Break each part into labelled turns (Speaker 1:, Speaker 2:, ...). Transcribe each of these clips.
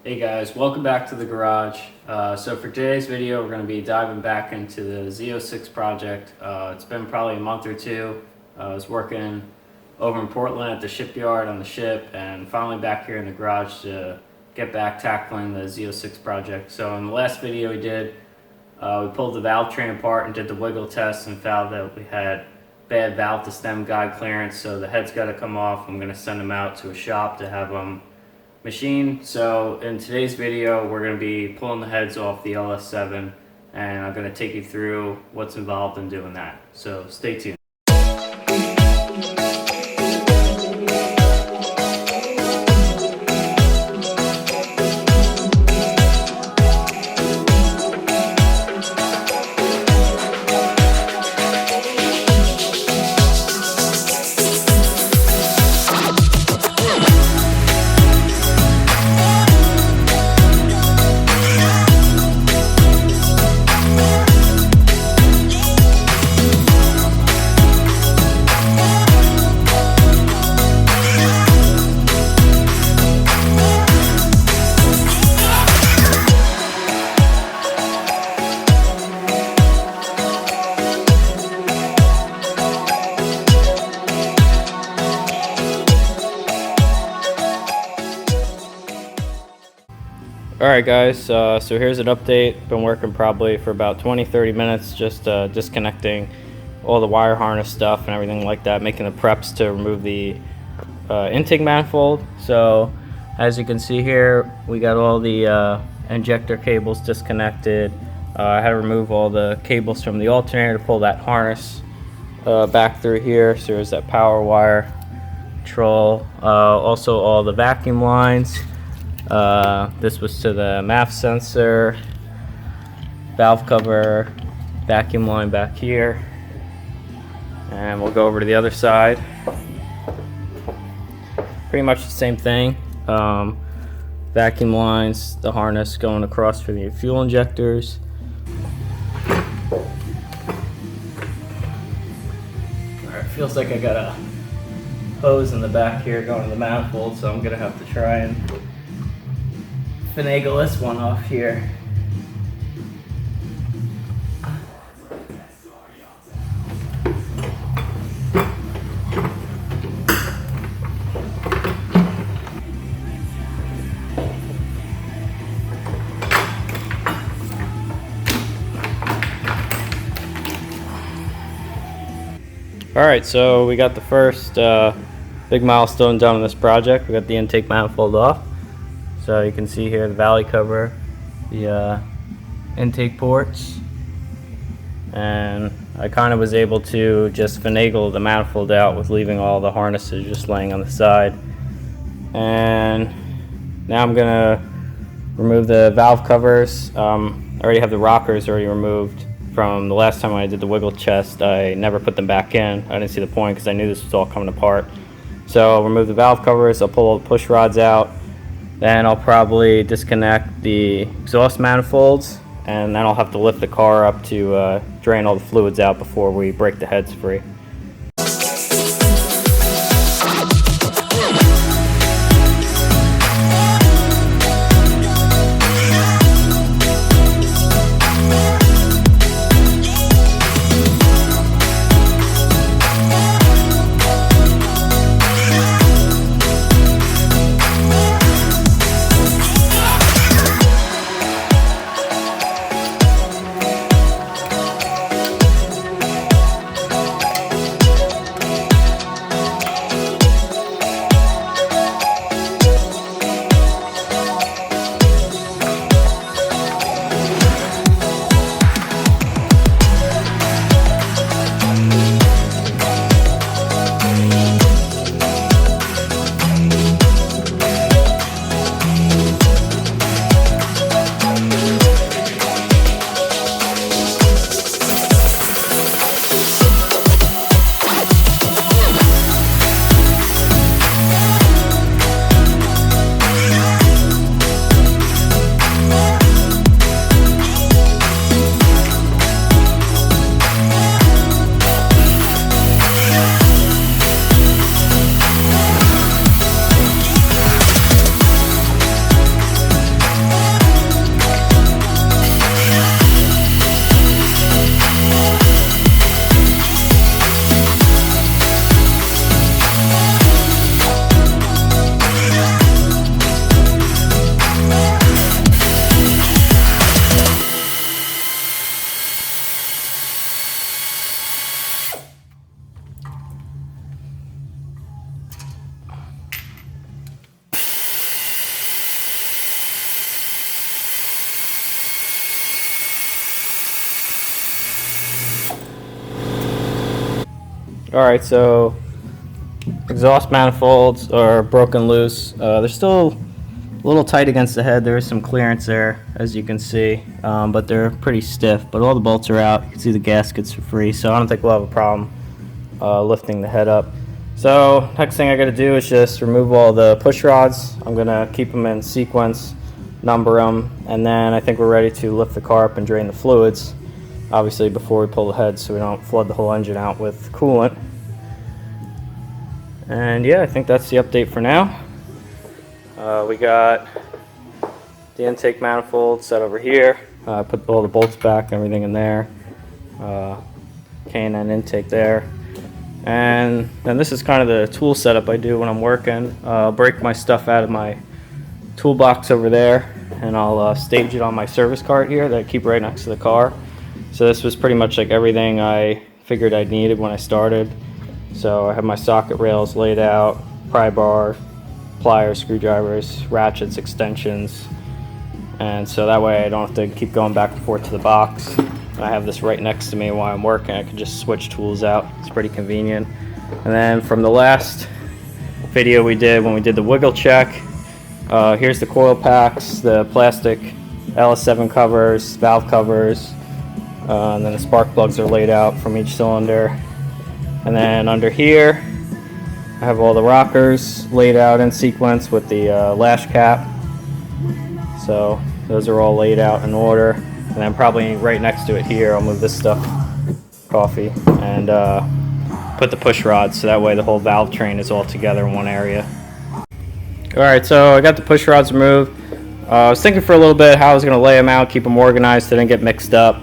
Speaker 1: Hey guys, welcome back to the garage. So for today's video, we're going to be diving back into the Z06 project. It's been probably a month or two. I was working over in Portland at the shipyard on the ship, and finally back here in the garage to get back tackling the Z06 project. So in the last video we did, we pulled the valve train apart and did the wiggle test and found that we had bad valve to stem guide clearance, so the head's got to come off. I'm going to send them out to a shop to have them machined. So in today's video, we're going to be pulling the heads off the LS7, and I'm going to take you through what's involved in doing that. So stay tuned. Alright guys, so here's an update. Been working probably for about 20-30 minutes just disconnecting all the wire harness stuff and everything like that, making the preps to remove the intake manifold. So as you can see here, we got all the injector cables disconnected. I had to remove all the cables from the alternator to pull that harness back through here. So there's that power wire control, also all the vacuum lines. This was to the MAF sensor, valve cover, vacuum line back here, and we'll go over to the other side. Pretty much the same thing. Vacuum lines, the harness going across for the fuel injectors. Alright, feels like I got a hose in the back here going to the manifold, so I'm gonna have to try and finagle this one off here. Alright, so we got the first big milestone done on this project. We got the intake manifold off. So you can see here the valley cover, the intake ports, and I kind of was able to just finagle the manifold out with leaving all the harnesses just laying on the side. And now I'm gonna remove the valve covers. I already have the rockers already removed from the last time I did the wiggle test. I never put them back in. I didn't see the point because I knew this was all coming apart. So I'll remove the valve covers, I'll pull all the push rods out. Then I'll probably disconnect the exhaust manifolds, and then I'll have to lift the car up to drain all the fluids out before we break the heads free. Alright, so exhaust manifolds are broken loose. They're still a little tight against the head. There is some clearance there, as you can see, but they're pretty stiff. But all the bolts are out. You can see the gaskets are free, so I don't think we'll have a problem lifting the head up. So next thing I got to do is just remove all the push rods. I'm going to keep them in sequence, number them, and then I think we're ready to lift the car up and drain the fluids, obviously before we pull the head so we don't flood the whole engine out with coolant. And yeah, I think that's the update for now. We got the intake manifold set over here. Put all the bolts back and everything in there. K&N intake there. And then this is kind of the tool setup I do when I'm working. I'll break my stuff out of my toolbox over there, and I'll stage it on my service cart here that I keep right next to the car. So this was pretty much like everything I figured I needed when I started. So I have my socket rails laid out, pry bar, pliers, screwdrivers, ratchets, extensions, and so that way I don't have to keep going back and forth to the box. I have this right next to me while I'm working. I can just switch tools out. It's pretty convenient. And then from the last video we did when we did the wiggle check, here's the coil packs, the plastic LS7 covers, valve covers, and then the spark plugs are laid out from each cylinder. And then under here I have all the rockers laid out in sequence with the lash cap. So those are all laid out in order. And then probably right next to it here, I'll move this stuff, coffee, and put the push rods so that way the whole valve train is all together in one area. Alright, so I got the push rods removed. I was thinking for a little bit how I was going to lay them out, keep them organized so they didn't get mixed up.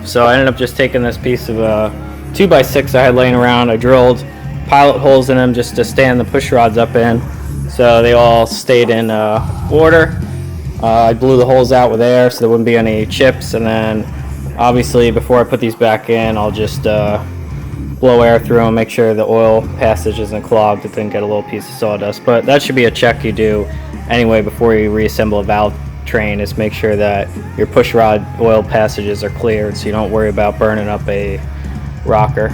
Speaker 1: So I ended up just taking this piece of 2x6 I had laying around. I drilled pilot holes in them just to stand the push rods up in, so they all stayed in order. I blew the holes out with air so there wouldn't be any chips, and then obviously before I put these back in I'll just blow air through them, make sure the oil passage isn't clogged, it didn't get a little piece of sawdust. But that should be a check you do anyway before you reassemble a valve train, is make sure that your push rod oil passages are cleared so you don't worry about burning up a rocker.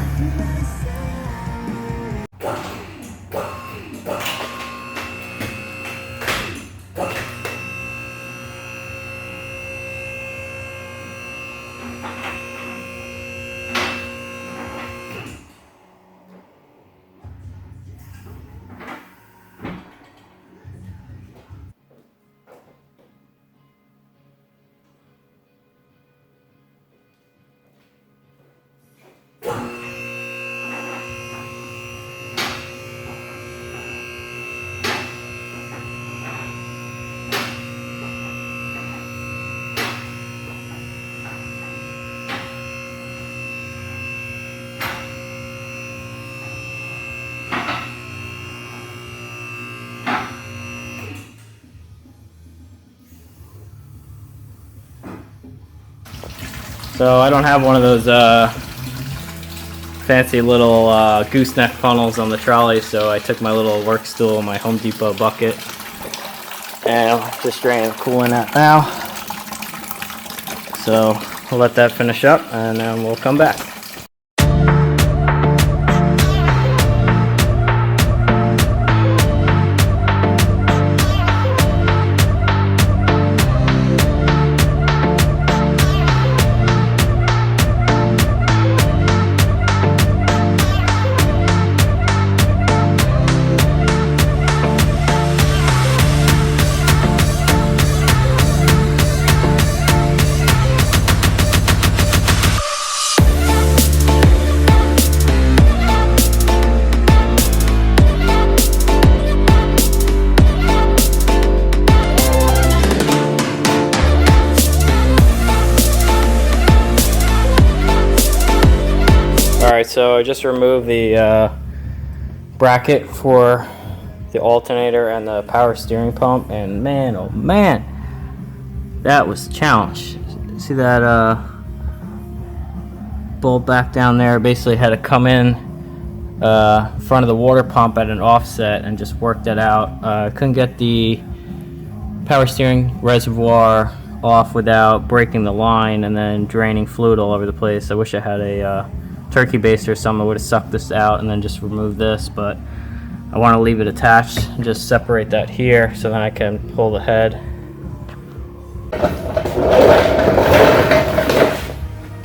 Speaker 1: So I don't have one of those fancy little gooseneck funnels on the trolley, so I took my little work stool, my Home Depot bucket, and I'll just drain the coolant out now. So we'll let that finish up and then we'll come back. Alright, so I just removed the bracket for the alternator and the power steering pump, and man, oh man, that was a challenge. See that bolt back down there? Basically had to come in front of the water pump at an offset and just work that out. Couldn't get the power steering reservoir off without breaking the line and then draining fluid all over the place. I wish I had a turkey baster or something, I would have sucked this out and then just removed this, but I want to leave it attached and just separate that here so then I can pull the head.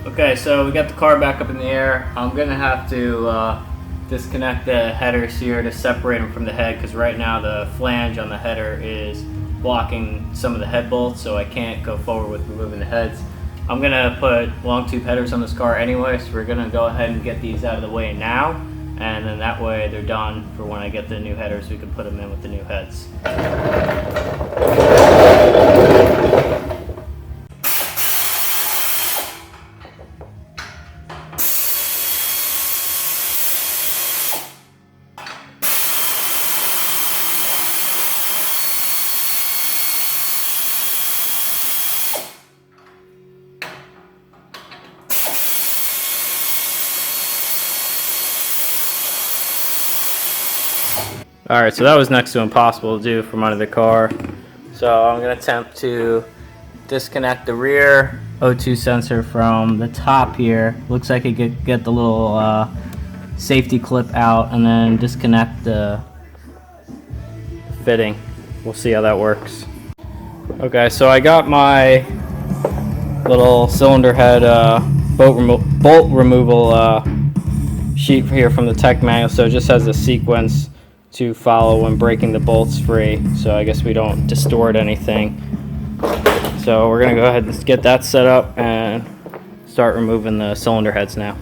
Speaker 1: Okay, so we got the car back up in the air. I'm gonna have to disconnect the headers here to separate them from the head, because right now the flange on the header is blocking some of the head bolts, so I can't go forward with removing the heads. I'm gonna put long tube headers on this car anyway, so we're gonna go ahead and get these out of the way now, and then that way they're done for when I get the new headers. We can put them in with the new heads. Alright, so that was next to impossible to do from under the car. So I'm going to attempt to disconnect the rear O2 sensor from the top here. Looks like it could get the little safety clip out and then disconnect the fitting. We'll see how that works. Okay, so I got my little cylinder head bolt removal sheet here from the tech manual, so it just has a sequence to follow when breaking the bolts free, so I guess we don't distort anything. So we're gonna go ahead and get that set up and start removing the cylinder heads now.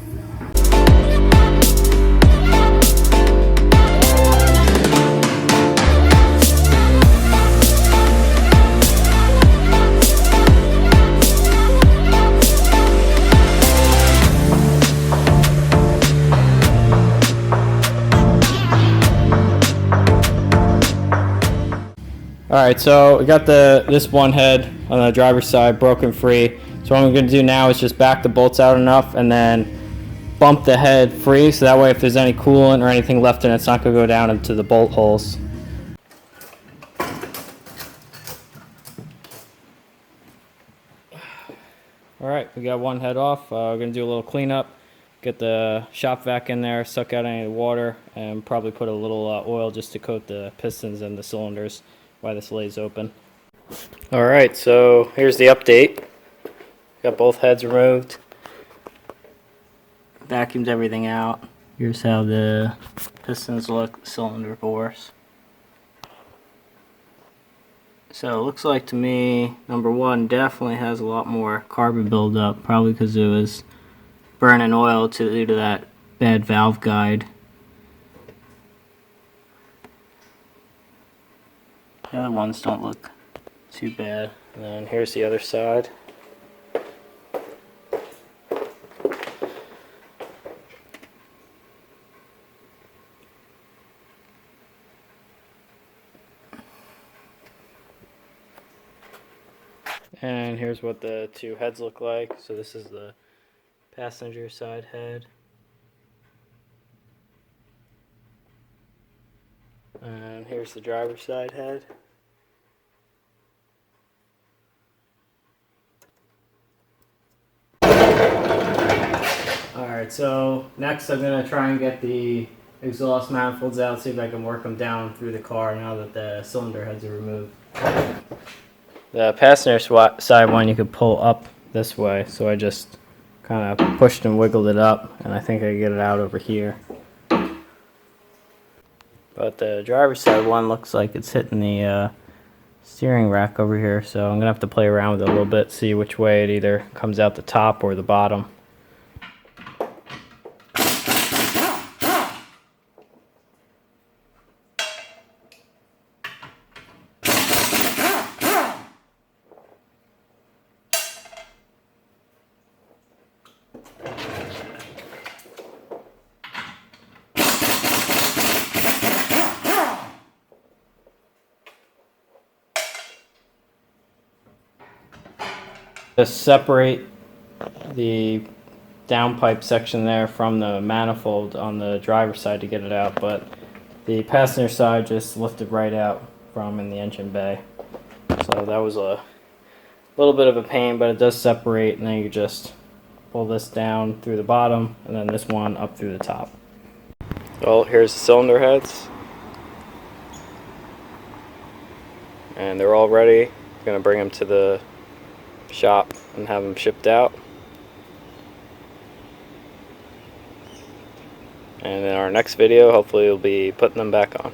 Speaker 1: Alright, so we got this one head on the driver's side broken free. So what I'm going to do now is just back the bolts out enough and then bump the head free, so that way if there's any coolant or anything left in it, it's not going to go down into the bolt holes. Alright, we got one head off. We're going to do a little cleanup, get the shop vac in there, suck out any water, and probably put a little oil just to coat the pistons and the cylinders while this lays open. Alright, so here's the update. Got both heads removed. Vacuumed everything out. Here's how the pistons look, cylinder bores. So it looks like to me, number one definitely has a lot more carbon buildup, probably because it was burning oil due to that bad valve guide. The other ones don't look too bad. And then here's the other side. And here's what the two heads look like. So this is the passenger side head. And here's the driver's side head. Alright, so next I'm going to try and get the exhaust manifolds out, see if I can work them down through the car now that the cylinder heads are removed. The passenger side one you could pull up this way, so I just kind of pushed and wiggled it up, and I think I can get it out over here. But the driver's side one looks like it's hitting the steering rack over here, so I'm going to have to play around with it a little bit, see which way it either comes out the top or the bottom. To separate the downpipe section there from the manifold on the driver's side to get it out, but the passenger side just lifted right out from in the engine bay. So that was a little bit of a pain, but it does separate, and then you just pull this down through the bottom, and then this one up through the top. Well, here's the cylinder heads, and they're all ready. I'm going to bring them to the shop and have them shipped out. And in our next video, hopefully we'll be putting them back on.